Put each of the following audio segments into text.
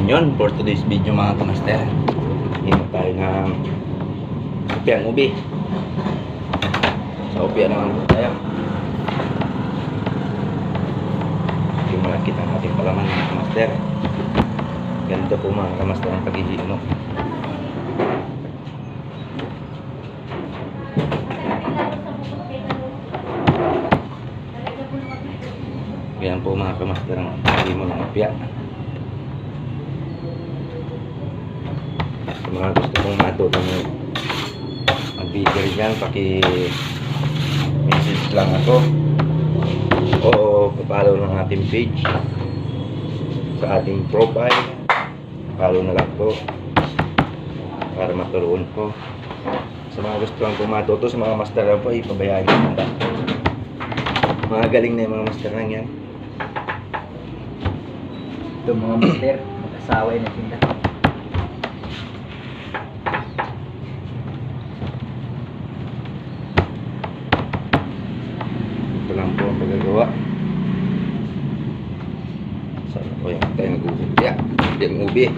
yun, for today's video mga kamaster. Hino tayo ng upiang ubi. Sa upia naman po tayo. Yung malakit ang ating palaman mga kamaster. Ganito po mga kamaster ang paghihino. Ganyan po mga kamaster ang paghihino ng upia. Sa mga gusto kong matuto mag-video dyan, paki-message lang ako o papalo ng ating page sa ating profile. Follow na lang po para maturuan ko. Sa mga gusto lang kong matuto, sa mga master lang po, ipabayaan nyo lang. Mga galing na yung mga master lang yan. Ito mga master, mag-asaway na tinda. Ito lang po ang pagagawa. Sana po yung tayo nag-uubya. Yung ubi.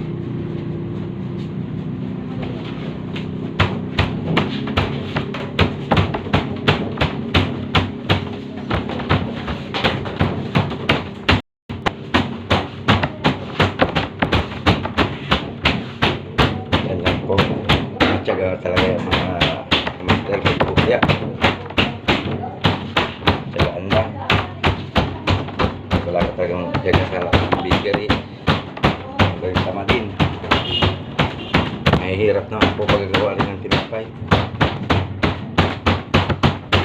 Yan lang po. Matyaga talaga yung mga master pag-uubya. Tyagaan lang. Wala ka talagang tyaga sa bakery. Hanggang tama din. Mahihirap naman po pagagawa rin ng tinapay.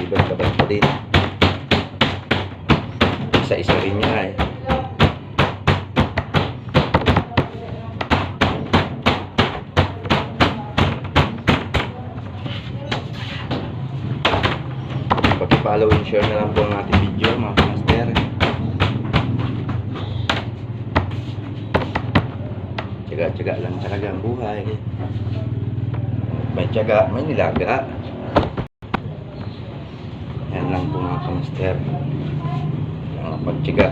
Ibang-tabag pa din. Isa-isa rin niya eh. Pag-follow and share na lang po ang ating video mga master. Tiyaga-tiyaga lang talaga ang buhay. May tiyaga, may nilaga. Yan lang po mga kamaster. Ang pagtiyaga.